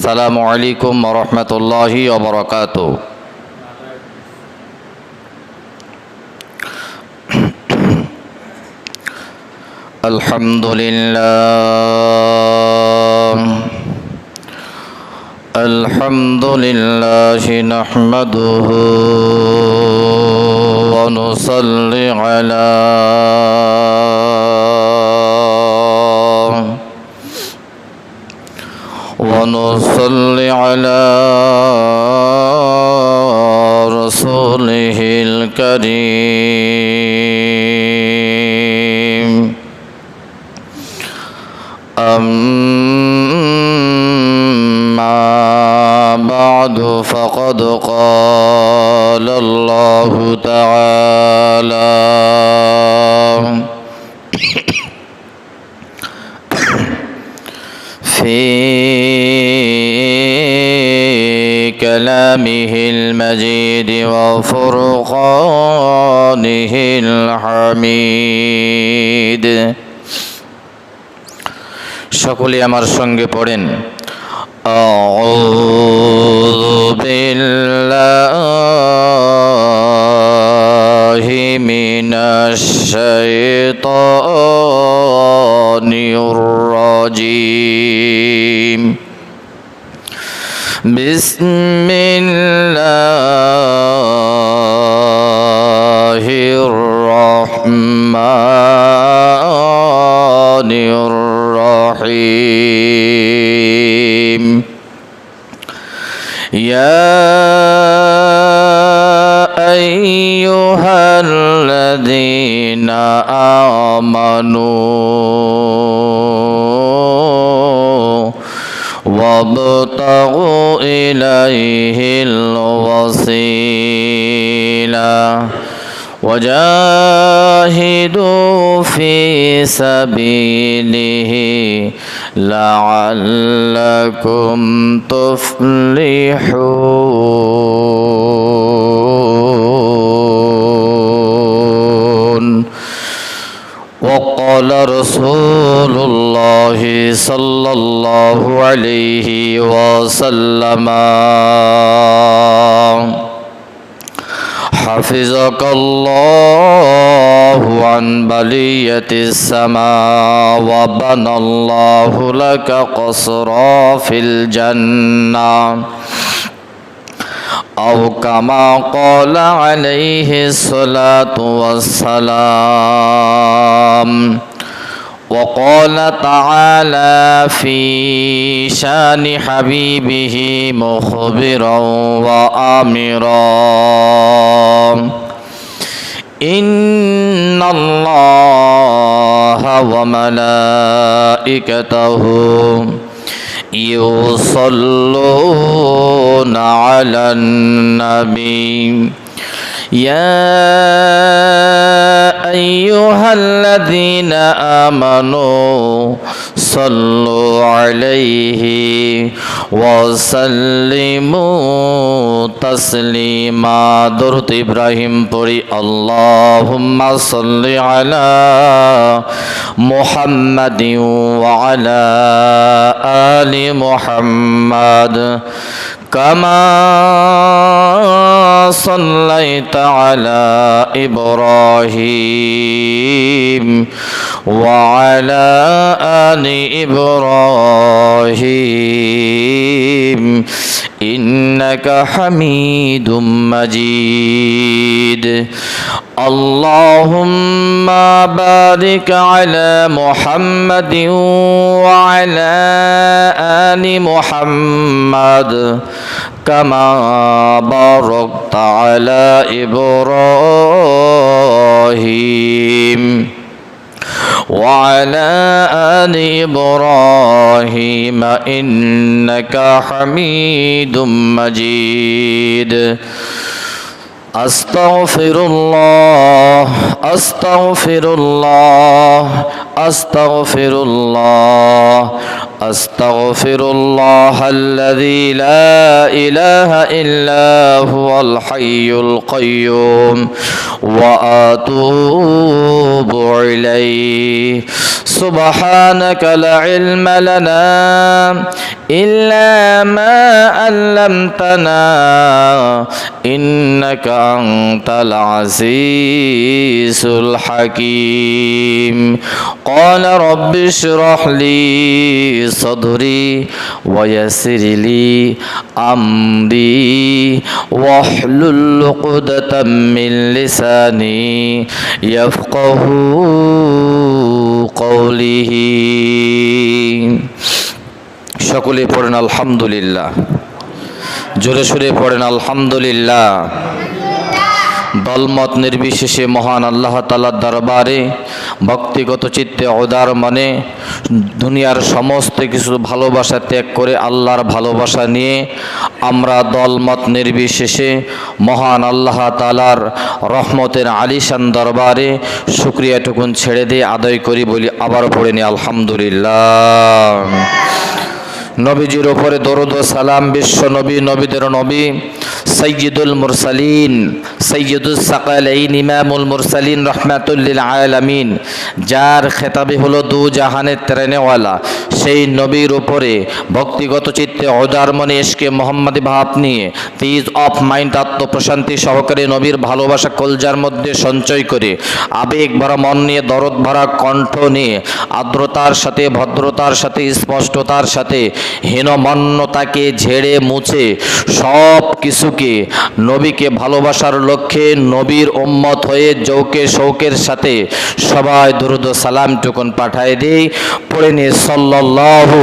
আসসালামু আলাইকুম ওয়া রাহমাতুল্লাহি ওয়া বারাকাতুহু। আলহামদুলিল্লাহ নাহমাদুহু ওয়া নুসাল্লি আলা ونصلي على رسوله الكريم أما بعد فقد قال الله تعالى في كلامه المجيد وفرقانه الحميد। সকলে আমার সঙ্গে পড়েন, আউযু বিল্লাহি মিনাশ শাইতানির রাজিম। বিসমিল্লাহির রহমানির রহিম। ইয়া আইয়ুহাল্লাযীনা আমানু وابتغوا إليه الوسيلة وجاهدوا في سبيله لعلكم تفلحون. وقال رسول الله صلى الله عليه وسلم حفظك الله عن بلية السماء وبنى الله لك قصرا في الجنة أو كما قال عليه الصلاة والسلام. وقال تعالى في شان حبيبه مخبرا وآمرا إن الله وملائكته يصلون على النبي يا أيها الذين آمنوا صلوا عليه وسلموا تسليما. درود إبراهيم পড়ি, اللهم صل على محمد وعلى آل محمد كما صليت على إبراهيم وعلى آل إبراهيم إنك حميد مجيد. اللهم بارك على محمد وعلى آل محمد كما باركت على إبراهيم وعلى آل إبراهيم إنك حميد مجيد. أستغفر الله أستغفر الله أستغفر الله أستغفر الله الذي لا إله إلا هو الحي القيوم وأتوب إليه سبحانك لا علم لنا إلا ما علمتنا إنك أنت العزيز الحكيم قال رب اشرح لي صدري ويسر لي أمري واحلل عقدة من لساني يفقه قوله সকলে পড়েন আলহামদুলিল্লাহ, জোরে সোরে পড়েন আলহামদুলিল্লাহ। দলমত নির্বিশেষে মহান আল্লাহ তাআলার দরবারে ভক্তিগত চিত্তে উদার মনে দুনিয়ার সমস্ত কিছু ভালোবাসা ত্যাগ করে আল্লাহর ভালোবাসা নিয়ে আমরা দলমত নির্বিশেষে মহান আল্লাহ তাআলার রহমতের আলিশান দরবারে শুকরিয়াটুকুন ছেড়ে দিয়ে আদায় করি বলি আবার পড়ে নি আলহামদুলিল্লাহ। নবীজির ওপরে দরুদ ও সালাম বিশ্ব নবী নবীদের নবী সৈয়দুল মুরসালিন সৈয়দুস সাকালাইন ইমামুল মুরসালিন রহমাতুল লিল আলামিন, যার খেতাবে হলো দু জাহানের ত্রাণেওয়ালা, সেই নবীর ওপরে ভক্তিগত চিত্তে উদার মনে ইশকে মোহাম্মদী ভাব নিয়ে পিস অফ মাইন্ড আত্মপ্রশান্তি সহকারে নবীর ভালোবাসা কলজার মধ্যে সঞ্চয় করে আবেগ ভরা মন নিয়ে দরদ ভরা কণ্ঠ নিয়ে আর্দ্রতার সাথে ভদ্রতার সাথে স্পষ্টতার সাথে হীনমন্যতাকে ঝেড়ে মুছে সব কিছুকে নবীকে ভালোবাসার লক্ষ্যে নবীর উম্মত হয়ে জৌকে শৌকের সাথে সবাই দুরুদ ও সালাম টুকুন পাঠায় দেই। পড়ে নি সাল্লাল্লাহু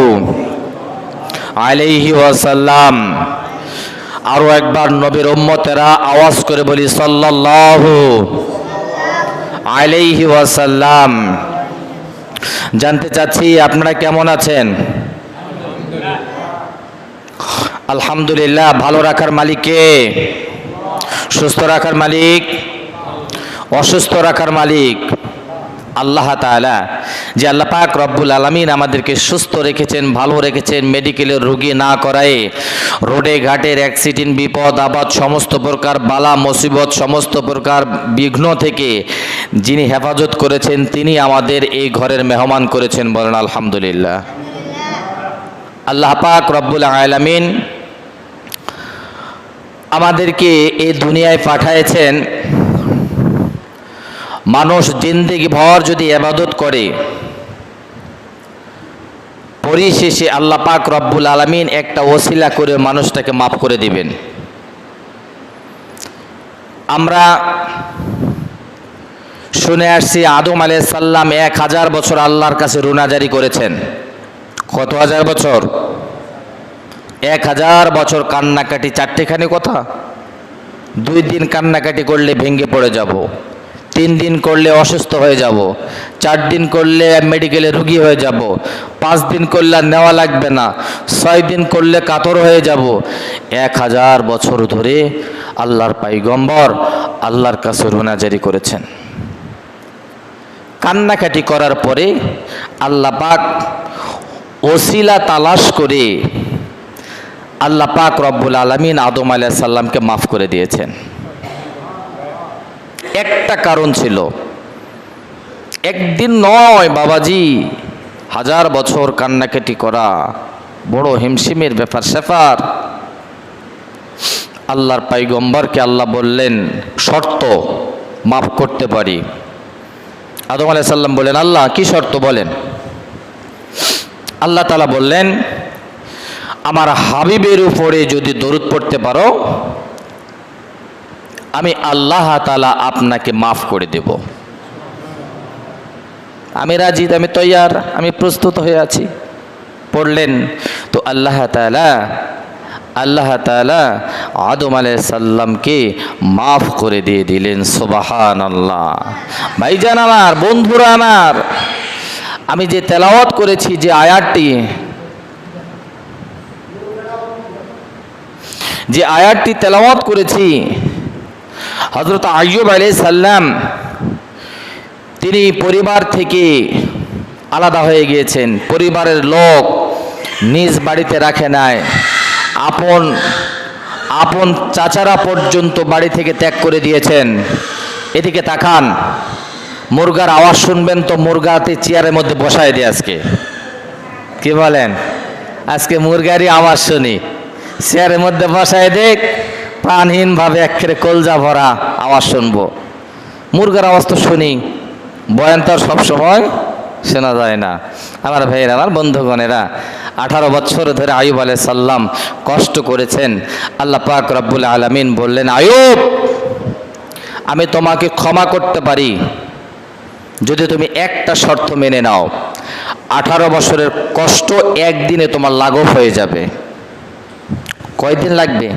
আলাইহি ওয়াসাল্লাম। আরো একবার নবীর উম্মতেরা আওয়াজ করে বলি সাল্লাল্লাহু আলাইহি ওয়াসাল্লাম। জানতে চাচ্ছি আপনারা কেমন আছেন? আলহামদুলিল্লাহ। ভালো রাখার মালিক কে? সুস্থ রাখার মালিক? অসুস্থ রাখার মালিক আল্লাহ তাআলা। যে আল্লাহ পাক রব্বুল আলামিন আমাদেরকে সুস্থ রেখেছেন, ভালো রেখেছেন, মেডিকেলের রোগী না করায় রোডে ঘাটের অ্যাক্সিডেন্ট বিপদ আপদ সমস্ত প্রকার বালা মুসিবত সমস্ত প্রকার বিঘ্ন থেকে যিনি হেফাজত করেছেন তিনি আমাদের এই ঘরের মেহমান করেছেন, বলেন আলহামদুলিল্লাহ। আল্লাহ পাক রব্বুল আলামিন আমাদেরকে এই দুনিয়ায় পাঠাইছেন। মানুষ জিন্দেগি ভর যদি ইবাদত করে পরিশেষে আল্লাহ পাক রব্বুল আলামিন একটা ওসিলা করে মানুষটাকে মাফ করে দিবেন। আমরা শুনে আসছি আদম আলাইহিস সালাম 1000 বছর আল্লাহর কাছে রুনাজারি করেছেন। কত হাজার বছর? 1000 বছর কান্নাকাটি। চারটেখানি কথা। 2 দিন কান্নাকাটি করলে ভেঙে পড়ে যাব, 3 দিন করলে অসুস্থ হয়ে যাব, 4 দিন করলে মেডিকেলে রুগী হয়ে যাব, 5 দিন করলে নেওয়া লাগবে না, 6 দিন করলে কাতর হয়ে যাব। 1000 বছর ধরে আল্লাহর পয়গম্বর আল্লাহর কাছে রুনাজারি করেছেন। কান্নাকাটি করার পরে আল্লাহ পাক ওসিলা তালাশ করে আল্লাহ পাক রব্বুল আলামিন আদম আলাইহিস সালামকে মাফ করে দিয়েছেন। একটা কারণ ছিল, একদিন নয় বাবাজি, 1000 বছর কান্নাকাটি করা বড় হিমশিমের ব্যাপার স্যাপার। আল্লাহর পয়গম্বরকে আল্লাহ বললেন শর্ত মাফ করতে পারি। আদম আলাইহিস সালাম বলেন আল্লাহ কি শর্ত বলেন? আল্লাহ তাআলা বললেন আমার হাবিবের উপরে যদি দরুদ পড়তে পারো আমি আল্লাহ তাআলা আপনাকে মাফ করে দেব। আমি রাজি, আমি তৈয়ার, আমি প্রস্তুত হয়ে আছি। পড়লেন তো আল্লাহ তাআলা আদম আলাইহিস সালামকে মাফ করে দিয়ে দিলেন। সুবহানাল্লাহ। ভাইজান আমার, বন্ধুরা আমার, আমি যে তেলাওয়াত করেছি যে আয়াতটি তেলাওয়াত করেছি, হযরত আইয়ুব আলাইহিস সালাম তিনি পরিবার থেকে আলাদা হয়ে গিয়েছেন। পরিবারের লোক নিজ বাড়িতে রাখে নাই, আপন আপন চাচারা পর্যন্ত বাড়ি থেকে ত্যাগ করে দিয়েছেন। এদিকে তাকান, মুরগার আওয়াজ শুনবেন তো মুরগাতে চেয়ারের মধ্যে বসায় দিয়ে আজকে, কি বলেন? আজকে মুরগারই আওয়াজ শুনি, চেয়ারের মধ্যে বসায় দেখ, প্রাণহীনভাবে একেবারে কলজা ভরা আওয়াজ শুনবো। মুরগার আওয়াজ তো শুনি, বয়ান তো আর সবসময় শোনা যায় না। আমার ভাইয়েরা, আমার বন্ধুগণেরা, 18 বছর ধরে আইয়ুব আলাইহিস সালাম কষ্ট করেছেন। আল্লাহ পাক রব্বুল আলামিন বললেন, আইয়ুব, আমি তোমাকে ক্ষমা করতে পারি যদি তুমি একটা শর্ত মেনে নাও। 18 বছরের কষ্ট একদিনে তোমার লাঘব হয়ে যাবে। কয়দিন লাগবে?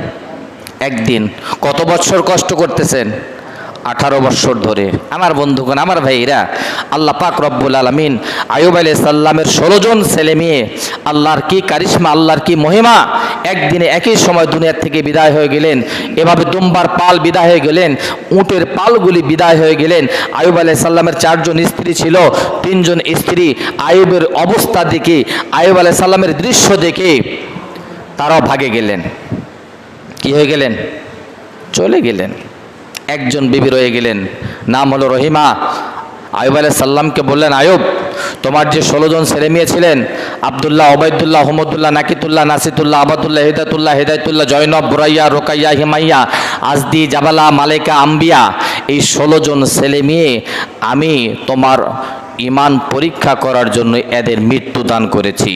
একদিন। কত বছর কষ্ট করতেছেন? 18 বছর ধরে। আমার বন্ধুগণ, আমার ভাইরা, আল্লাহ পাক রব্বুল আলামিন আইয়ুব আলাইহিস সালামের 16 জন ছেলে মেয়ে, আল্লাহর কি কারিশমা, আল্লাহর কি মহিমা, একদিনে একই সময় দুনিয়া থেকে বিদায় হয়ে গেলেন। এভাবে দুম্বার পাল বিদায় হয়ে গেলেন, উটের পালগুলি বিদায় হয়ে গেলেন। আইয়ুব আলাইহিস সালামের 4 জন স্ত্রী ছিল, 3 জন স্ত্রী আইয়ুবের অবস্থা দেখে, আইয়ুব আলাইহিস সালামের দৃশ্য দেখে তারাও ভাগে গেলেন। কি হয়ে গেলেন? চলে গেলেন। একজন বিবি রয়ে গেলেন, নাম হলো রহিমা। আইয়ুব আলাইহিস সালামকে বললেন, আইয়ুব, তোমার যে 16 জন ছেলে মেয়ে ছিলেন, আব্দুল্লাহ, ওবায়দুল্লাহ, হুমদুল্লাহ, নাকিতুল্লাহ, নাসিতুল্লাহ, আবাদুল্লাহ, হিদায়াতুল্লাহ, হিদায়াতুল্লাহ, জয়নব, বুরাইয়া, রোকাইয়া, হিমাইয়া, আজদি, জাবালা, মালেকা, আম্বিয়া, এই 16 জন ছেলে মেয়ে আমি তোমার ঈমান পরীক্ষা করার জন্য এদের মৃত্যু দান করেছি।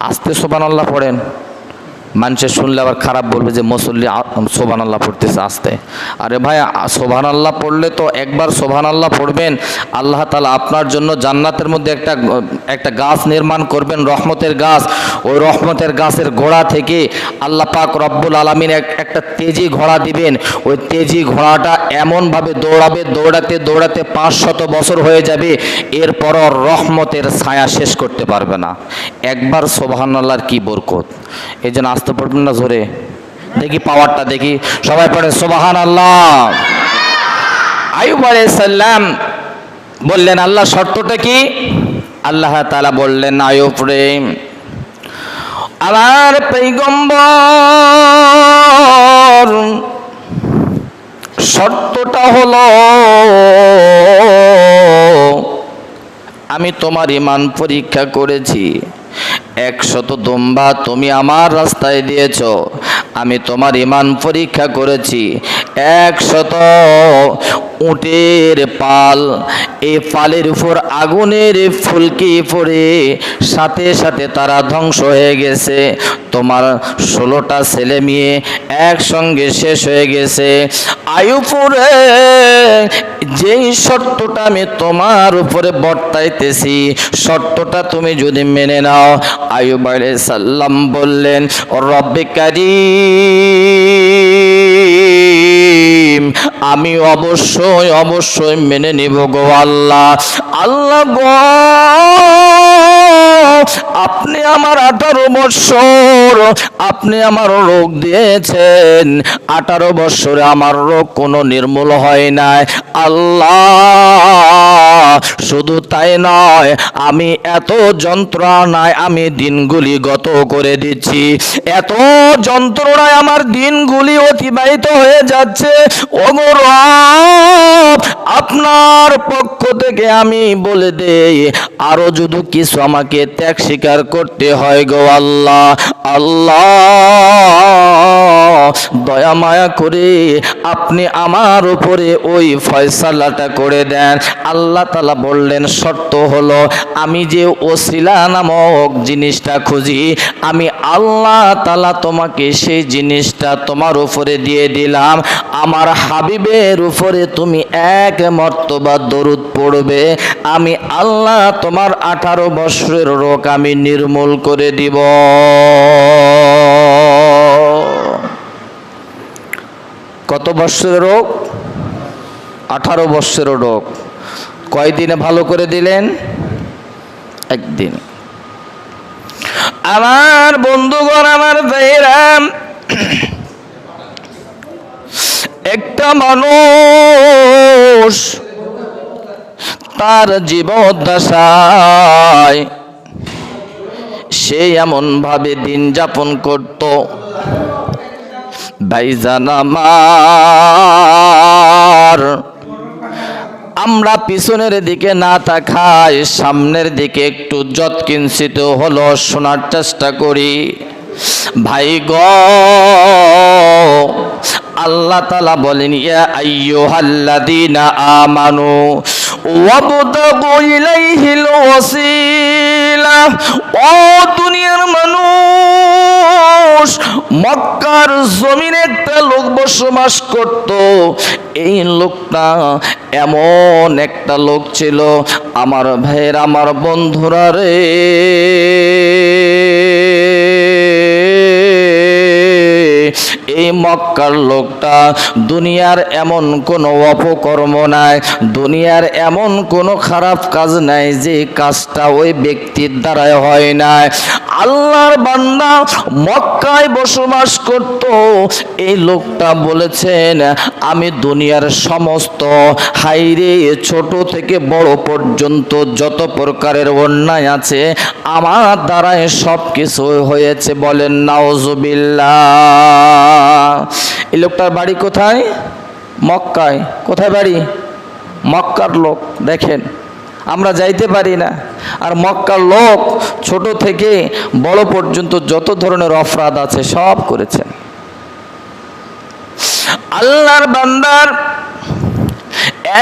আস্তে সুবহানাল্লাহ পড়েন, মানুষের শুনলে আবার খারাপ বলবে যে মুসল্লি সুবহানাল্লাহ পড়তেছে আস্তে। আরে ভাই, সুবহানাল্লাহ পড়লে তো একবার সুবহানাল্লাহ পড়বেন, আল্লাহ তাআলা আপনার জন্য জান্নাতের মধ্যে একটা গাছ নির্মাণ করবেন, রহমতের গাছ। ওই রহমতের গাছের গোড়া থেকে আল্লাহ পাক রব্বুল আলামিন একটা তেজি ঘোড়া দিবেন। ওই তেজি ঘোড়াটা এমনভাবে দৌড়াবে, দৌড়াতে দৌড়াতে 500 বছর হয়ে যাবে, এরপরও রহমতের ছায়া শেষ করতে পারবে না। একবার সুবহানাল্লাহর কি বরকত! এই জন্য আসতে পড়বেন না জোরে, দেখি পাওয়ারটা দেখি, সবাই পড়ে সুবহানাল্লাহ। আইয়ুব আলাইহিস সালাম বললেন, আল্লাহ শর্তটা কি? আল্লাহ তাআলা বললেন, আইয়ুব রে, আমার পয়গম্বর, শর্তটা হলো আমি তোমার ঈমান পরীক্ষা করেছি। 100 দুম্বা তুমি আমার রাস্তায় দিয়েছ, আমি তোমার ঈমান পরীক্ষা করেছি। 100 উটের পাল, এই পালের উপর আগুনের ফুলকি পড়ে সাথে সাথে তারা ধ্বংস হয়ে গেছে। তোমার 16টা ছেলে মেয়ে একসঙ্গে শেষ হয়ে গেছে। আইয়ুবরে, যেই শর্তটা আমি তোমার উপরে বর্তাইতেছি, শর্তটা তুমি যদি মেনে নাও। আইয়ুব আলাইহিস সালাম বললেন, রব্বে কারীম, আমি অবশ্যই অবশ্যই মেনে নিব গো আল্লাহ। আল্লাহ গো, আপনি আমার 18 বছর আপনি আমার রোগ দিয়েছেন, 18 বছরে আমার রোগ কোনো নির্মূল হয় নাই। আল্লাহ, শুধু তাই নয়, আমি এত যন্ত্রণায় আমি দিনগুলি গত করে দিচ্ছি, এত যন্ত্রণায় আমার দিনগুলি অতিবাহিত হয়ে যাচ্ছে। ওগো রব, আপনার পক্ষ থেকে আমি বলে দেই, আরো যদি কিছু আমাকে ত্যাগ স্বীকার করতে হয় গো আল্লাহ। আল্লাহ, দয়া মায়া করে আপনি আমার উপরে ওই ফয়সালাটা করে দেন। আল্লাহ তাআলা বললেন, শর্ত হলো আমি যে ওসিলা নামক জিনিসটা খুঁজি, আমি আল্লাহ তাআলা তোমাকে সেই জিনিসটা তোমার উপরে দিয়ে দিলাম। আমার হাবিবের উপরে তুমি 1 মর্তবা দরুদ পড়বে, আমি আল্লাহ তোমার 18 বছরের রোগ আমি নির্মূল করে দিব। কত বছরের রোগ? 18 বছরের রোগ। কয়দিনে ভালো করে দিলেন? একদিন। আমার বন্ধুগণ, আমার ভাইরা, একটা মানুষ তার জীবদ্দশায় সে এমনভাবে দিন যাপন করত। ভাইজান আমার, আমরা পিছনের দিকে না তাকাই, সামনের দিকে একটু যৎকিঞ্চিত হলো শোনার চেষ্টা করি। ভাই গো, আল্লাহ তাআলা বলেন, ইয়া আইয়ুহাল্লাযীনা আমানু ওয়াবতাগু ইলাইহিল ওয়াসিলা। ও দুনিয়ার মানুষ, মক্কার জমিনে একটা লোক বসবাস করত। এই লোকটা এমন একটা লোক ছিল, আমার ভাইয়ের, আমার বন্ধুরা রে, এই মক্কার লোকটা দুনিয়ার এমন কোনো অপকর্ম নাই, দুনিয়ার এমন কোনো খারাপ কাজ নাই যে কাজটা ওই ব্যক্তির দ্বারাই হয় না। আল্লাহর বান্দা মক্কায় বসবাস করত। এই লোকটা বলেছেন, আমি দুনিয়ার সমস্ত হাইরে ছোট থেকে বড় পর্যন্ত যত প্রকারের অন্যায় আছে আমার দ্বারাই সব কিছু হয়েছে। বলেন নাউজুবিল্লাহ। এই লোকটার বাড়ি কোথায়? মক্কায়। কোথায় বাড়ি? মক্কার লোক। দেখেন, আমরা যাইতে পারি না, আর মক্কার লোক ছোট থেকে বড় পর্যন্ত যত ধরনের অপরাধ আছে সব করেছেন। আল্লাহর বান্দার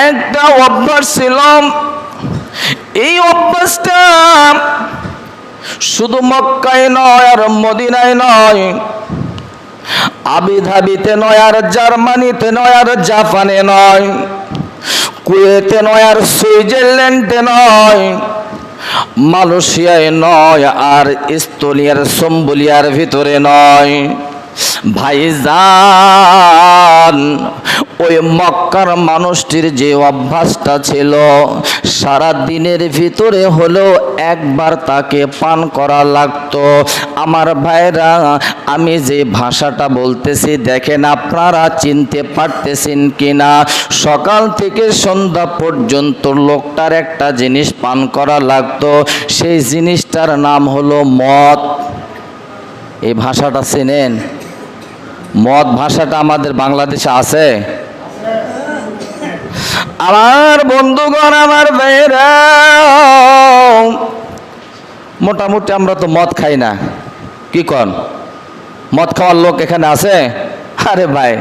একটা অভ্যাস ছিল, এই অভ্যাসটা শুধু মক্কায় নয় আর মদিনায় নয়, আবুধাবিতে নয় আর জার্মানিতে নয় আর জাপানে নয়, কুয়েতে নয় আর সুইজারল্যান্ডে নয়, মালয়েশিয়ায় নয় আর ইস্তোনিয়ার সম্বুলিয়ার ভিতরে নয়। ভাইজান, ওই মক্কার মানুষটির যে অভ্যাসটা ছিল, সারা দিনের ভিতরে হলেও একবার তাকে পান করা লাগতো। আমার ভাইরা, আমি যে ভাষাটা বলতেছি দেখেন আপনারা চিনতে পারতেছেন কিনা। সকাল থেকে সন্ধ্যা পর্যন্ত লোকটার একটা জিনিস পান করা লাগতো, সেই জিনিসটার নাম হলো মদ। এই ভাষাটা চেনেন? মদ ভাষাটা আমাদের বাংলাদেশে আছে। আমার বন্ধুগণ, আমার ভাইরা, মোটামুটি আমরা তো মদ খাই না, কি কন? মদ খাওয়ার লোক এখানে আছে? আরে ভাই,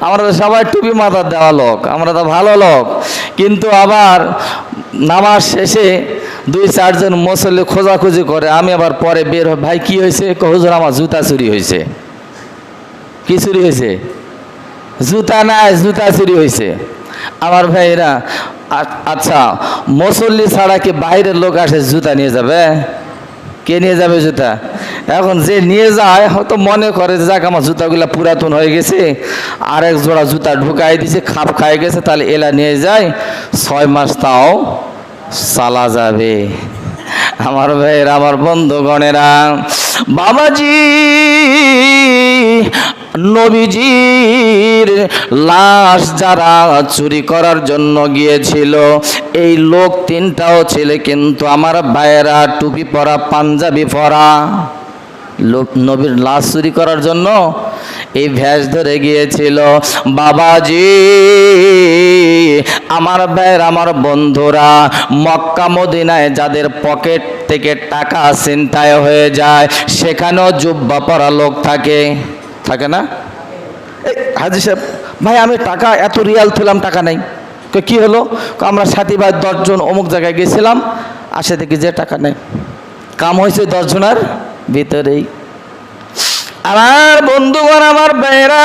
আমরা তো সবাই টুপি মাথার দেওয়া লোক, আমরা তো ভালো লোক, কিন্তু আবার নামাজ শেষে দুই চারজন মুসল্লি খোঁজাখুঁজি করে, আমি আবার পরে বের হই, ভাই কি হয়েছে? হুজুর আমার জুতা চুরি হয়েছে। কি চুরি হয়েছে? জুতা নাই, জুতা চুরি হয়েছে। আমার ভাইরা, আচ্ছা, মুসল্লি ছাড়া কি বাইরের লোক আসে জুতা নিয়ে যাবে? কে নিয়ে যাবে জুতা? এখন যে নিয়ে যায় হয়তো মনে করে যে যাক আমার জুতাগুলো পুরাতন হয়ে গেছে, আর এক জোড়া জুতা ঢুকাই দিছে, খাপ খাই গেছে, তাহলে এলা নিয়ে যায়, 6 মাস তাও চালা যাবে। আমার ভাইয়েরা, আমার বন্ধুগণেরা, বাবাজি নবীজির লাশ যারা চুরি করার জন্য গিয়েছিল, এই লোক তিনটাও ছিল, কিন্তু আমার ভাইয়েরা টুপি পরা, পাঞ্জাবি পরা লোক নবীর লাশ চুরি করার জন্য এই ভেষ ধরে গিয়েছিল। বাবাজি, আমার ভাইয়ের, আমার বন্ধুরা, মক্কা মদিনায় যাদের পকেট থেকে টাকা ছিনতাই হয়ে যায়, সেখানেও জুব্বা পরা লোক থাকে, থাকে না? এই হাজি সাহেব, ভাই আমি টাকা এত রিয়াল তুলাম, টাকা নেই। কি হলো? আমরা সাথী ভাই 10 জন অমুক জায়গায় গেছিলাম, আসে দেখি যে টাকা নেই। কাম হয়েছে 10 জনের ভিতরেই। আমার বন্ধুগণ, আমার ভাইরা,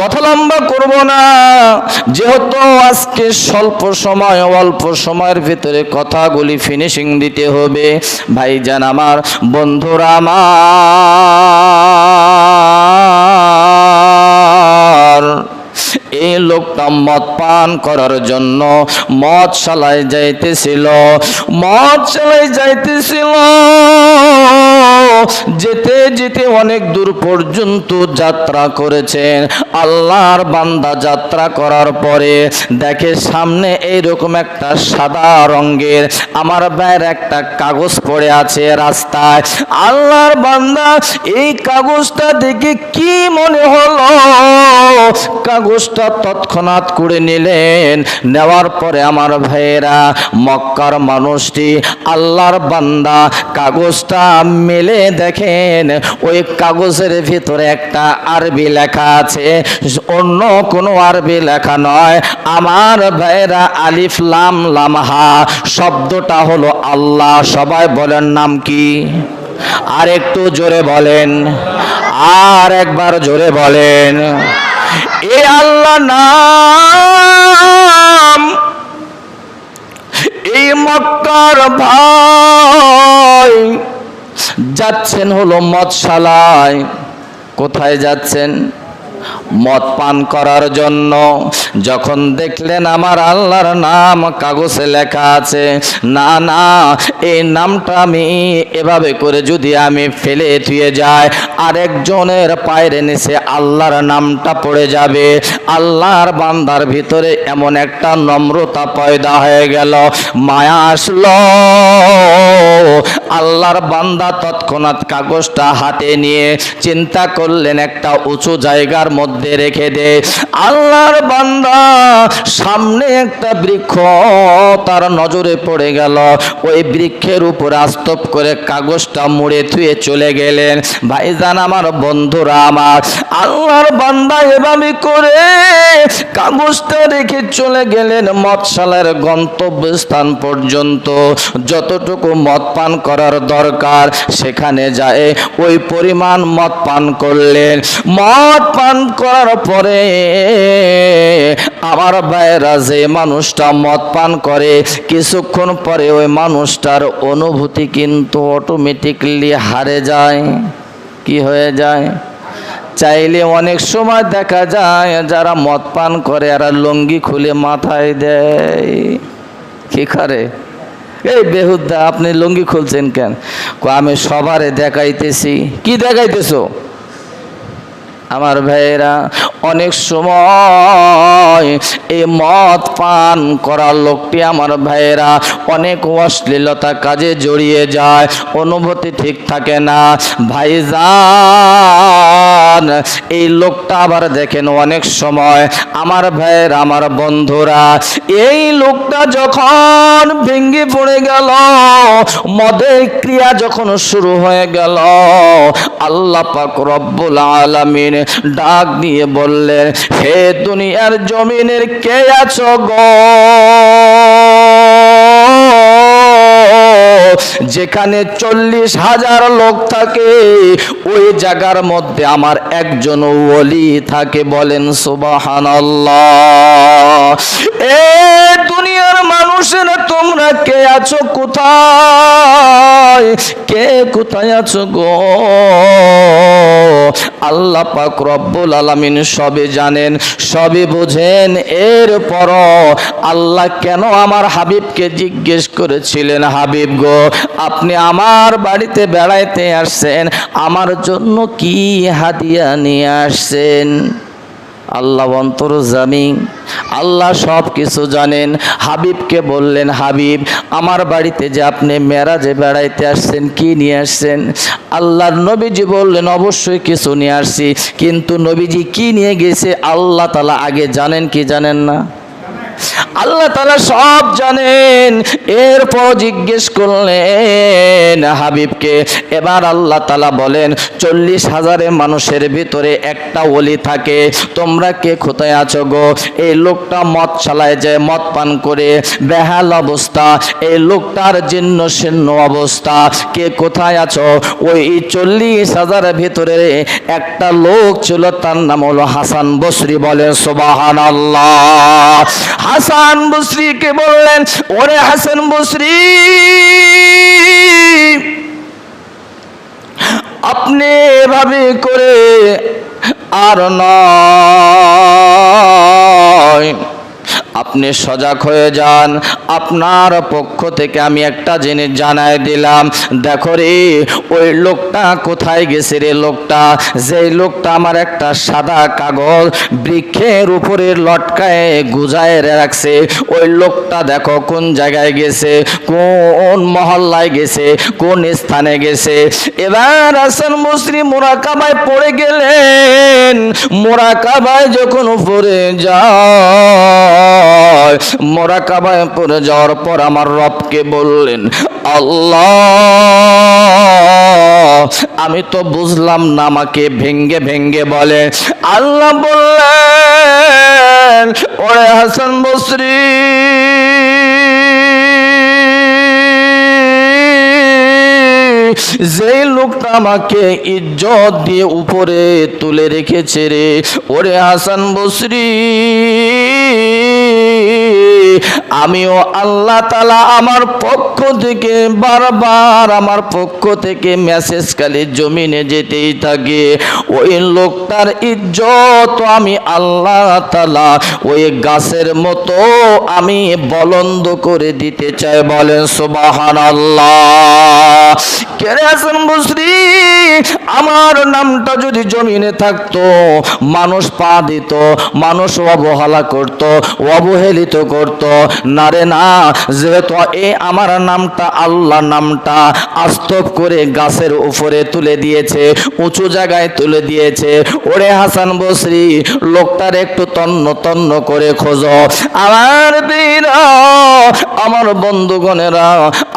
কথা লম্বা করব না, যেহেতু আজকে স্বল্প সময়, অল্প সময়ের ভিতরে কথাগুলি ফিনিশিং দিতে হবে। ভাইজান, আমার বন্ধুরা, আমার এই লোকটা মদ পান পান করার জন্য মদশালায় যাইতেছিল। যেতে যেতে অনেক দূর পর্যন্ত যাত্রা করেছেন। আল্লাহর বান্দা যাত্রা করার পরে দেখে সামনে এইরকম একটা সাদা রঙের আমার ভাইয়ের একটা কাগজ পড়ে আছে রাস্তায়। আল্লাহর বান্দা এই কাগজটা দেখে কি মনে হলো, কাগজটা তৎক্ষণাৎ করে নিলেন। নেওয়ার পরে আমার ভাইয়েরা, মক্কার মানুষটি আল্লাহর বান্দা কাগজটা মেলে দেখেন ওই কাগজের ভিতরে একটা আরবি লেখা আছে, অন্য কোনো আরবি লেখা নয়। আমার ভাইয়েরা আলিফ লাম লাম হা শব্দটা হলো আল্লাহ। সবাই বলেন নাম কি? আর একটু জোরে বলেন, আর একবার জোরে বলেন। এ আল্লাহ নাম এই মক্কার ভাই যাচ্ছেন হলো মদশালায়। কোথায় যাচ্ছেন? মদ পান করার জন্য। যখন দেখলেন আমার আল্লাহর নাম কাগজে লেখা আছে, না না, এই নামটা আমি এভাবে করে যদি আমি ফেলে ধুয়ে যাই, আরেকজনের পায়ের নিচে আল্লাহর নামটা পড়ে যাবে। আল্লাহর বান্দার ভিতরে এমন একটা নম্রতা পয়দা হয়ে গেল, মায়া আসলো। আল্লাহর বান্দা তৎক্ষণাৎ কাগজটা হাতে নিয়ে চিন্তা করলেন একটা উঁচু জায়গার মধ্যে রেখে দে। আল্লাহর বান্দা সামনে একটা বৃক্ষ তার নজরে পড়ে গেল। ওই বৃক্ষের উপর আস্তব করে কাগজটা মুড়ে থুয়ে চলে গেলেন। ভাইজান আমার, বন্ধুরা আমার, আল্লাহর বান্দা এভাবে করে কাগজটা রেখে চলে গেলেন মদশালার গন্তব্যস্থান পর্যন্ত। যতটুকু মদ পান করার দরকার সেখানে যায় ওই পরিমাণ মদ পান করলেন। মদ পান করার পরে আমার ভাইয়েরা, যে মানুষটা মদ পান করে কিছুক্ষণ পরে ওই মানুষটার অনুভূতি কিন্তু অটোমেটিকলি হারে যায়। কি হয়ে যায়? চাইলে অনেক সময় দেখা যায় যারা মদ পান করে এরা লুঙ্গি খুলে মাথায় দেয়। কি করে? এই বেহুদা, আপনি লুঙ্গি খুলছেন কেন? আমি সবারে দেখাইতেছি। কি দেখাইতেছো? আমার ভাইয়েরা, অনেক সময় এই মদ পান করার লোকটি আমার ভাইয়েরা অনেক অশ্লীলতা কাজে জড়িয়ে যায়, অনুভূতি ঠিক থাকে না। ভাইজান, এই লোকটা আবার দেখেন অনেক সময় আমার ভাইয়েরা, আমার বন্ধুরা, এই লোকটা যখন ভেঙে পড়ে গেল, মদের ক্রিয়া যখন শুরু হয়ে গেল, আল্লাহ পাক রব্বুল আলামিন ডাক দিয়ে বললেন, হে দুনিয়ার জমিনের কে আছো গো, যেখানে 40,000 লোক থাকে ওই জায়গার মধ্যে আমার একজন ওলি থাকে। বলেন সুবহানাল্লাহ। এ দুনিয়ার মানুষেরা, তোমরা কে আছো কোথায়? কে কোথায় আছো গো? আল্লাহ পাক রব্বুল আলামিন সবে জানেন, সবে বোঝেন। এরপরও আল্লাহ কেন আমার হাবিবকে জিজ্ঞেস করেছিলেন, হাবিব গো, আপনি আমার বাড়িতে বেড়াইতে আসছেন, আমার জন্য কি হাদিয়া নিয়ে আসছেন? আল্লাহ অন্তর্যামী, আল্লাহ সব কিছু জানেন। হাবিবকে বললেন, হাবিব, আমার বাড়িতে যে আপনি মেরাজে বেড়াইতে আসছেন, কি নিয়ে আসছেন? আল্লাহর নবীজি বললেন, অবশ্যই কিছু নিয়ে আসছি। কিন্তু নবীজি কি নিয়ে গেছে আল্লাহ তাআলা আগে জানেন কি জানেন না? আল্লাহ তাআলা সব জানেন। এরপর জিজ্ঞেস করলেন হাবিবকে। এবার আল্লাহ তাআলা বলেন, 40,000 মানুষের ভিতরে একটা ওলি থাকে, তোমরা কে কোথায় আছো গো? এই লোকটা মদ চালায় যায়, মদ পান করে বেহাল অবস্থা, এই লোকটার জীর্ণ শীর্ণ অবস্থা, কে কোথায় আছো? ওই 40,000 ভিতরে একটা লোক ছিল, তার নাম হলো হাসান বসরি। বলেন সুবহানাল্লাহ। হাসান বসরিকে বললেন, ওরে হাসান বসরি, আপনি এভাবে করে আর নয়, আপনি সজাগ হয়ে যান। আপনার পক্ষ থেকে আমি একটা জিনিস জানাই দিলাম, দেখো রে ওই লোকটা কোথায় গেছে রে? লোকটা, যেই লোকটা আমার একটা সাদা কাগজ বৃক্ষের উপরে লটকায় গুজায় রাখছে, ওই লোকটা দেখো কোন জায়গায় গেছে, কোন মহল্লায় গেছে, কোন স্থানে গেছে। এবার হাসান বসরি মুরাকাবায় পড়ে গেলেন। মুরাকাবায় যখন পড়ে যায়, মুরাকাবায় পড়ে যাওয়ার পর আমার রবকে বললেন, আল্লাহ আমি তো বুঝলাম না, আমাকে ভেঙ্গে ভেঙ্গে বলে। আল্লাহ বললেন, ওরে হাসান বসরি, যে লোকটা আমাকে ইজ্জত দিয়ে উপরে তুলে রেখেছে রে, ওরে হাসান বসরি, আমিও আল্লাহ তাআলা আমার পক্ষ থেকে বারবার আমার পক্ষ থেকে মেসেজ খালি জমিনে যেতেই থাকে। ওই লোকটার ইজ্জত আমি আল্লাহ তাআলা ওই গাছের মতো আমি বলন্দ করে দিতে চাই। বলেন সুবহানাল্লাহ। কেরে হাসান বসরি, আমার নামটা যদি জমিনে থাকতো, মানুষ পা দিত, মানুষ অবহেলা করত, অবহেলিত করত না রে না। যেহেতু আমার নামটা আল্লাহ নামটা আস্তব করে গাছের উপরে তুলে দিয়েছে, উঁচু জায়গায় তুলে দিয়েছে। ওরে হাসান বসরি, লোকটার একটু তন্ন তন্ন করে খোঁজো। আমার বীরা, আমার বন্ধুগণেরা,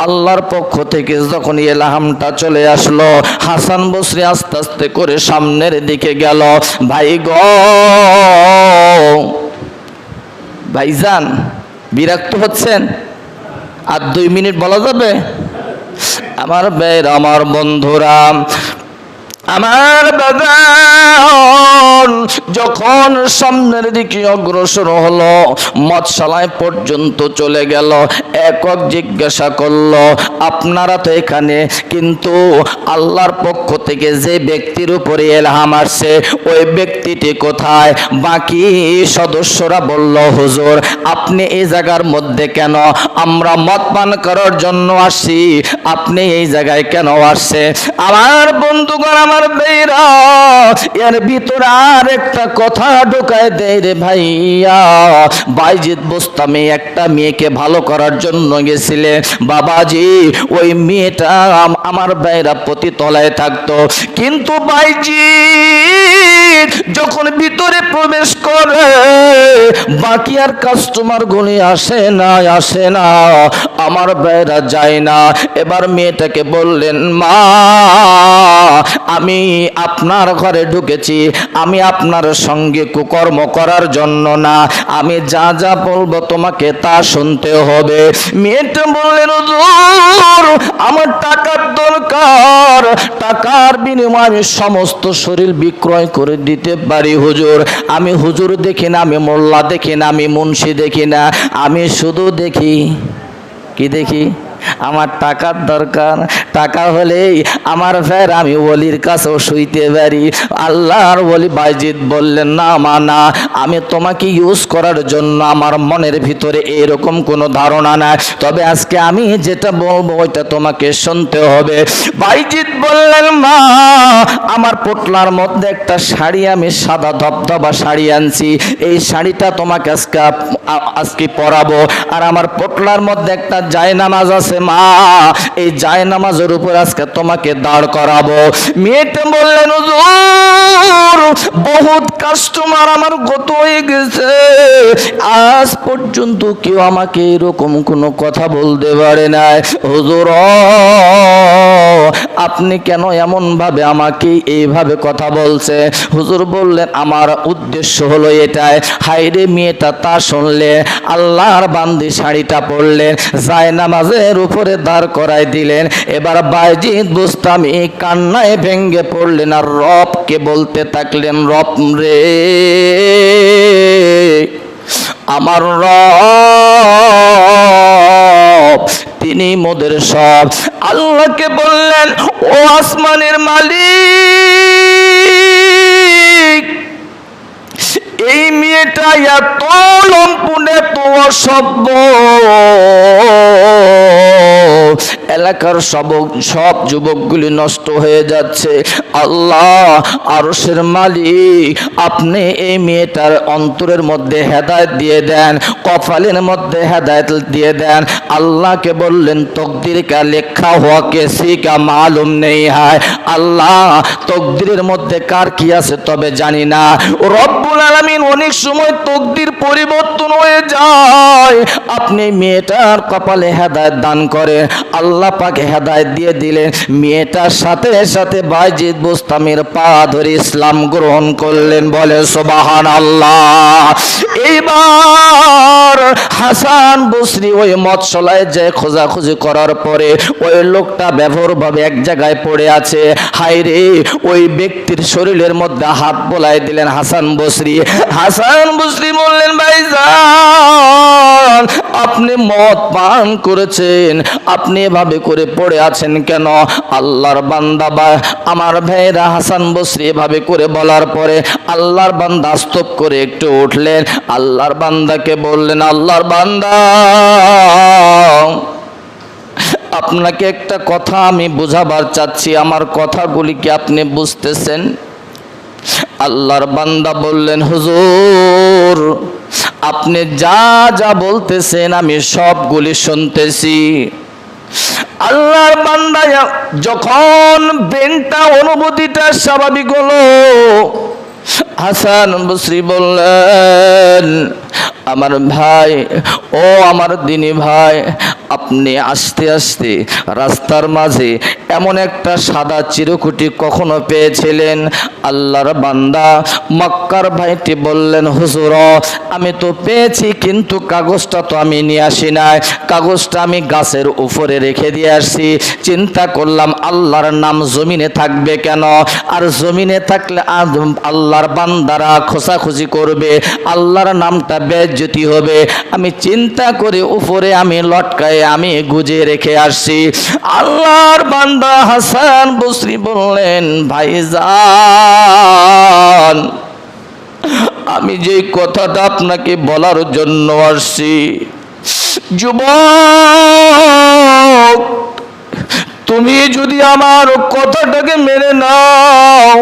আল্লাহর পক্ষ থেকে যখন এলাহামটা চলে আসলো, হাসান বসরি আস্তে আস্তে করে সামনের দিকে গেল। ভাই গো, ভাইজান বিরক্ত হচ্ছেন? আর 2 মিনিট বলা যাবে? আমার ভাইরা, আমার বন্ধুরা, আমার বাগান যখন সামনের দিকে অগ্রসর হলো, মৎস্যালয় পর্যন্ত চলে গেল, একক জিজ্ঞাসা করলো, আপনারা তো এখানে, কিন্তু আল্লাহর পক্ষ থেকে যে ব্যক্তির উপরে ইলহাম আসছে ওই ব্যক্তিটি কোথায়? বাকি সদস্যরা বলল, হুজুর আপনি এই জায়গার মধ্যে কেন? আমরা মদ পান করার জন্য আসছি, আপনি এই জায়গায় কেন আসছে? আমার বন্ধুগণ, আমার ভাইরা, এর ভিতরে আর একটা কথা ঢোকায় দেয় রে ভাইয়া। বাইজিদ বোস্তামি একটা মেয়েকে ভালো করার জন্য গেছিলে বাবাজি, ওই মেয়েটা আমার ভাইরা প্রতি তলায় থাকতো, কিন্তু বাইজিদ যখন ভিতরে প্রবেশ করে বাকি আর কাস্টমার গুলি আসে না, আসে না, আমার ভাইরা যায় না। এবার মেয়েটাকে বললেন, মা আমি আপনার ঘরে ঢুকেছি, আমি আপনার সঙ্গে কুকর্ম করার জন্য না, আমি যা যা বলবো তোমাকে তা শুনতে হবে। মেয়েটা বললেন, হুজুর আমার টাকার দরকার, টাকার বিনিময়ে আমি সমস্ত শরীর বিক্রয় করে দিতে পারি হুজুর। আমি হুজুর দেখি না, আমি মোল্লা দেখি না, আমি মুন্সি দেখি না, আমি শুধু দেখি, কি দেখি? আমার টাকার দরকার, টাকা হলেই আমার ফের আমি ওলির কাছেও শুইতে পারি। আল্লাহর ওলি বাইজিদ বললেন, না মা না, আমি তোমাকে ইউজ করার জন্য আমার মনের ভিতরে এরকম কোনো ধারণা নাই, তবে আজকে আমি যেটা বলবো ওইটা তোমাকে শুনতে হবে। বাইজিদ বললেন, মা আমার পোটলার মধ্যে একটা শাড়ি, আমি সাদা ধবধবা শাড়ি আনছি, এই শাড়িটা তোমাকে আজকে পরাবো। আর আমার পোটলার মধ্যে একটা জায়নামাজ আছে মা, এই জায়নামাজের উপর আজকে তোমাকে দাঁড় করাবো। মেয়েটা বললেন, হুজুর বহুত কাস্টমার আমার গত হয়ে গেছে, আজ পর্যন্ত কেউ আমাকে এরকম কোনো কথা বলতে পারে নাই। হুজুর আপনি কেন এমন ভাবে আমাকে এইভাবে কথা বলছে? হুজুর বললেন, আমার উদ্দেশ্য হলো এটাই। হায়রে মেয়েটা তা শুনলে আল্লাহর বান্দি শাড়িটা পরলেন, জায়নামাজের উপরে দাঁড় করাই দিলেন। এবার বাইজিদ বোস্তামি কান্নায় ভেঙ্গে পড়লেন আর রবকে বলতে থাকলেন, রব রে আমার রব, তিনি মোদের সব। আল্লাহকে বললেন, ও আসমানের মালিক, এই মেয়ে মেয়েটা এত লম্পট, এত অসভ্য, এলাকার সব যুবকগুলি নষ্ট হয়ে যাচ্ছে। আল্লাহ আরশের মালিক, আপনি এই মেয়েটার অন্তরের মধ্যে হেদায়েত দিয়ে দেন, কপালের মধ্যে হেদায়েত দিয়ে দেন। আল্লাহকে বললেন তকদির কা লেখা হুয়া কিসি কা মালুম নেই হয়। আল্লাহ তকদিরের মধ্যে কার কি আছে তবে জানি না। রব্বুল আলামিন অনেক সময় তকদির পরিবর্তন হয়ে যায়। আপনি মেয়েটার কপালে হেদায়েত দান করেন। আল্লাহ পাকে হেদায়েত দিয়ে দিলেন। মেয়েটার সাথে সাথে বাইজিদ বোস্তামির পা ধরে ইসলাম গ্রহণ করলেন। বলে সুবহানাল্লাহ। এইবার হাসান বসরি ওই মৎসলায় যে খোঁজাখুঁজি করার পরে ওই লোকটা ব্যবহারভাবে এক জায়গায় পড়ে আছে। হায়রে, ওই ব্যক্তির শরীরের মধ্যে হাত বোলাই দিলেন হাসান বসরি। হাসান বসরি বললেন, ভাইজান আপনি মদ পান করেছেন, আপনি এভাবে করে পড়ে আছেন কেন? আল্লাহর বান্দা বা আমার ভাইরা হাসান বসরি এভাবে করে বলার পরে আল্লাহর বান্দা স্তব করে একটু উঠলেন। আল্লাহর বান্দাকে বললেন, আল্লাহর বান্দা আপনাকে একটা কথা আমি বুঝাবার চাচ্ছি, আমার কথাগুলি কি আপনি বুঝতেছেন? আল্লাহর বান্দা বললেন, হুজুর আপনি যা যা বলতেছেন আমি সবগুলি শুনতেছি। আল্লাহর বান্দা যখন ব্রেনটা অনুভূতিটা স্বাভাবিক হলো, হাসান বসরি বললেন, আমার ভাই, ও আমার দিনী ভাই, আপনি আস্তে আস্তে রাস্তার মাঝে এমন একটা সাদা চিরকুটি কখনো পেয়েছিলেন? আল্লাহর বান্দা মক্কার ভাইটি বললেন, হুজুর আমি তো পেয়েছি, কিন্তু কাগজটা তো আমি নিয়ে আসি নাই, কাগজটা আমি গাছের উপরে রেখে দিয়ে আসছি। চিন্তা করলাম আল্লাহর নাম জমিনে থাকবে কেন? আর জমিনে থাকলে আল্লাহর বান্দারা খোঁজাখুঁজি করবে, আল্লাহর নামটা বেজ্জতি হবে। আমি চিন্তা করে উপরে আমি লটকায় আমি গুজে রেখে আসছি। আল্লাহর বান্দা হাসান বসরি বললেন, ভাইজান আমি যে কথাটা আপনাকে বলার জন্য আসছি, যুবক তুমি যদি আমার কথাটাকে মেনে নাও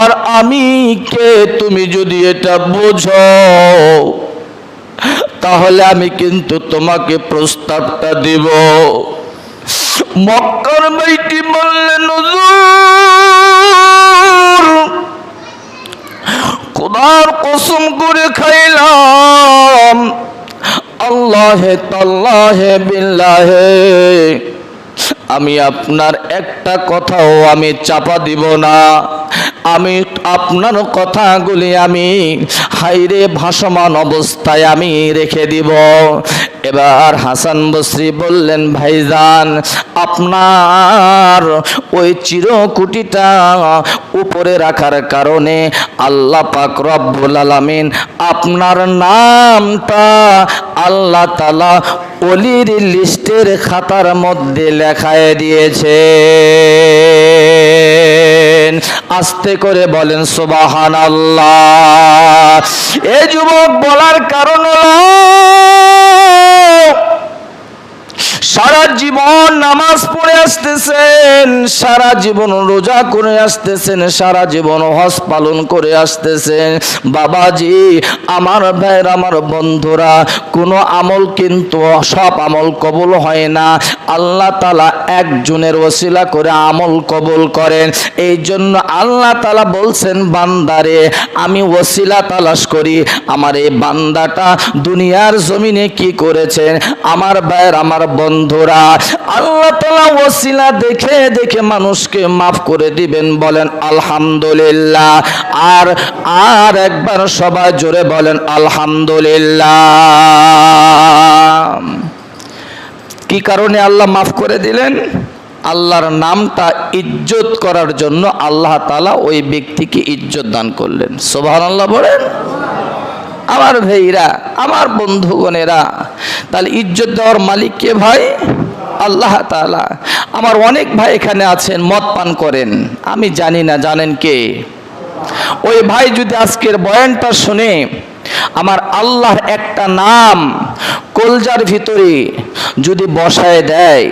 আর আমি কে তুমি যদি এটা বোঝো, তাহলে আমি কিন্তু তোমাকে প্রস্তাবটা দেব। মক্কার ভাইটি বললেন, হুজুর খোদার কসম করে খাইলাম, আল্লাহে তাল্লাহে বিল্লাহে আমি আপনার একটা কথাও আমি চাপা দিব না। আমি আপনার কথাগুলি আমি হাইরে ভাসমান অবস্থায় আমি রেখে দিব। এবার হাসান বসরি বললেন, ভাইজান আপনার ওই চিরকুটিটা উপরে রাখার কারণে আল্লাহ পাক রব্বুল আলামিন আপনার নামটা আল্লাহ তাআলা ওলির লিস্টের খাতার মধ্যে লেখায় দিয়েছে। আস্তে করে বলেন সুবহানাল্লাহ। এই যুবক বলার কারণ হলো সারা জীবন নামাজ পড়ে আসতেছেন, সারা জীবন রোজা করে আসতেছেন, সারা জীবন হজ পালন করে আসতেছেন। বাবাজি আমার ভাইয়ের আমার বন্ধুরা, কোনো আমল কিন্তু সব আমল কবুল হয় না। আল্লাহ তাআলা একজনের ওসিলা করে আমল কবুল করেন। এই জন্য আল্লাহ তাআলা বলছেন, বান্দারে আমি ওসিলা তালাশ করি। আমার এই বান্দাটা দুনিয়ার জমিনে কি করেছেন? আমার ভাইয়ের আমার বন্ধুরা, আল্লাহ তাআলা ওসিলা দেখে দেখে মানুষকে মাফ করে দিবেন। বলেন আলহামদুলিল্লাহ। আর একবার সবাই জোরে বলেন আলহামদুলিল্লাহ। কি কারণে আল্লাহ মাফ করে দিলেন? আল্লাহর নামটা ইজ্জত করার জন্য আল্লাহ তাআলা ওই ব্যক্তিকে ইজ্জত দান করলেন। সুবহানাল্লাহ বলেন। আমার ভাইরা, আমার বন্ধুগণেরা, তাহলে ইজ্জত দেওয়ার মালিক কে ভাই? আল্লাহ তাআলা। আমার অনেক ভাই এখানে আছেন মদ পান করেন, আমি জানি না, জানেন কে? ওই ভাই যদি আজকের বয়ানটা শুনে আমার আল্লাহর একটা নাম কলজার ভিতরে যদি বসায় দেয়,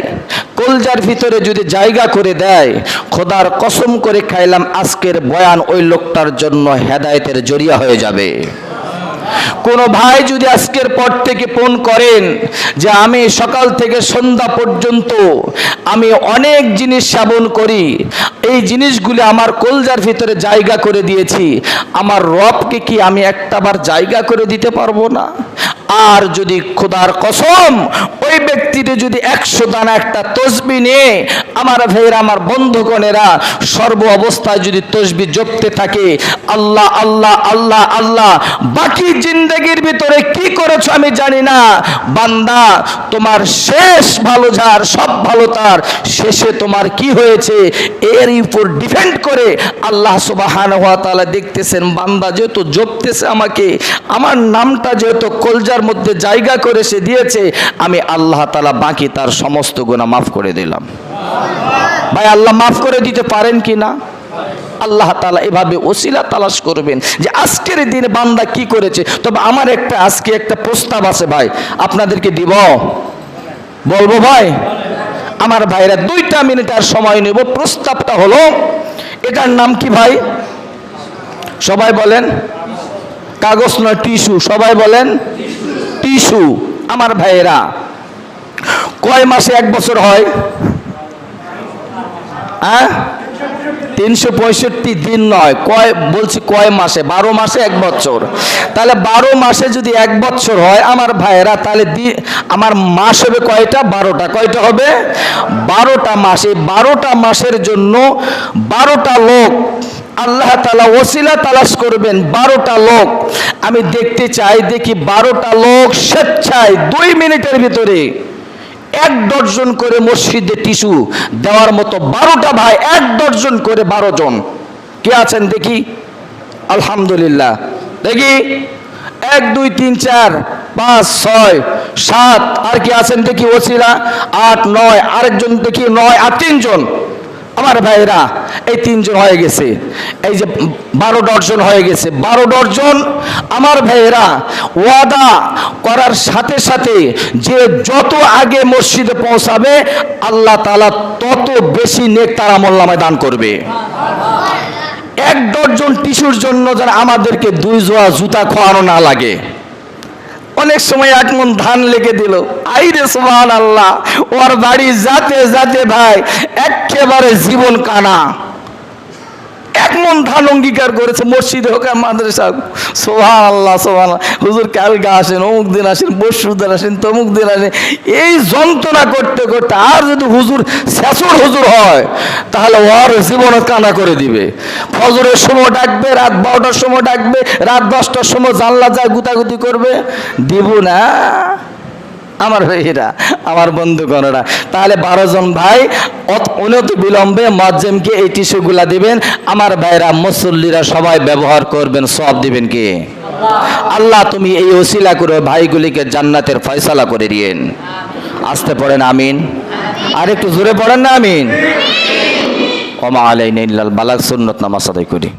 কলজার ভিতরে যদি জায়গা করে দেয়, খোদার কসম করে খাইলাম আজকের বয়ান ওই লোকটার জন্য হেদায়েতের জরিয়া হয়ে যাবে। কোন ভাই যদি আজকের পর থেকে ফোন করেন যে আমি সকাল থেকে সন্ধ্যা পর্যন্ত আমি অনেক জিনিস সেবন করি, এই জিনিসগুলি আমার কলজার ভিতরে জায়গা করে দিয়েছি, আমার রবকে কি আমি একটাবার জায়গা করে দিতে পারবো না? আর যদি খোদার কসম ওই ব্যক্তিটি যদি 100 দানা একটা তসবিহ নিয়ে আমার ভাইয়েরা, আমার বন্ধুগণেরা, সর্ব অবস্থায় যদি তসবিহ জপতে থাকে, আল্লাহ আল্লাহ আল্লাহ আল্লাহ, বাকি জিন্দেগির ভিতরে কি করেছো আমি জানি না, বান্দা তোমার শেষ ভালো যার, সব ভালো তার, শেষে তোমার কি হয়েছে এর উপর ডিপেন্ড করে আল্লাহ সুবহানাহু ওয়া তাআলা দেখতেছেন। বান্দা যেহেতু জপতেছে আমাকে, আমার নামটা যেহেতু কলজার মধ্যে জায়গা করে সে দিয়েছে, আমি আল্লাহ তাআলা বাকি তার সমস্ত গুনাহ মাফ করে দিলাম। ভাই আল্লাহ মাফ করে দিতে পারেন কি না? আল্লাহ তাআলা এভাবে ওসিলা তালাশ করবেন যে আজকের দিনে বান্দা কি করেছে। তবে আমার আজকে একটা প্রস্তাব আছে ভাই, আপনাদেরকে দিব, বলবো ভাই? আমার ভাইরা 2 মিনিট আর সময় নেব। প্রস্তাবটা হলো, এটার নাম কি ভাই? সবাই বলেন। কাগজ নয়, টিস্যু। সবাই বলেন টিস্যু। আমার ভাইয়েরা, কয় মাসে 1 বছর হয়? 365 দিন নয়, বলছি কয় মাসে? 12 মাসে 1 বছর। তাহলে 12 মাসে যদি 1 বছর হয় আমার ভাইয়েরা, তাহলে আমার মাস হবে কয়টা? 12টা। কয়টা হবে? 12টা মাস। এই 12টা মাসের জন্য 12টা লোক আল্লাহ তাআলা ওসিলা তালাশ করবেন। 12টা লোক আমি দেখতে চাই, দেখি 12টা লোক স্বেচ্ছায় 2 মিনিটের ভিতরে 1 ডজন করে মসজিদে টিস্যু দেওয়ার মতো 12টা ভাই, 1 ডজন করে 12 জন কে আছেন দেখি? আলহামদুলিল্লাহ। দেখি 1 2 3 4 5 6 7, আর কি আছেন দেখি? ওসিলা 8 9, আরেকজন দেখি 9 আর 3 জন। আমার ভাইরা, এই 3 জন হয়ে গেছে, এই যে 12 ডজন হয়ে গেছে। 12 ডজন আমার ভাইরা ওয়াদা করার সাথে সাথে যে যত আগে মসজিদে পৌঁছাবে আল্লাহ তাআলা তত বেশি নেক তার আমলনামায় দান করবে। 1 ডজন টিস্যুর জন্য যেন আমাদেরকে 2 জোড়া জুতা খাওয়ানো না লাগে। অনেক সময় 1 মণ ধান লেগে দিল, আইরে সুবহানাল্লাহ, ওর বাড়ি যাতে যাতে ভাই একেবারে জীবন কানা। 1 মণ ধান অঙ্গীকার করেছে, মসজিদে হোক আর মাদ্রাসা হোক। সুবহানাল্লাহ সুবহানাল্লাহ, হুজুর কালকে আসেন, অমুক দিন আসেন, পরশু দিন আসেন, তমুক দিন আসেন, এই যন্ত্রণা করতে করতে আর যদি হুজুর শেষর হুজুর হয় তাহলে ওর জীবন কানা করে দিবে। ফজরের সময় ডাকবে, রাত 12টার সময় ডাকবে, রাত 10টার সময় জানলা যায় গুতাগুতি করবে, দিব না আমার ভাইরা, আমার বন্ধুগণরা। তাহলে 12 জন ভাই অনতি বিলম্বে মুয়াজ্জিমকে এই টিস্যুগুলা দিবেন। আমার ভাইরা, মুসল্লিরা সবাই ব্যবহার করবেন, সওয়াব দিবেন কে? আল্লাহ তুমি এই ওসিলা করে ভাইগুলিকে জান্নাতের ফয়সালা করে দিয়েন। আসতে পড়েন আমিন। আর একটু জোরে পড়েন না আমিন। ওয়া মা আলাইনা ইল্লাল বালাগ। সুন্নাত নামাজ আদায় করি।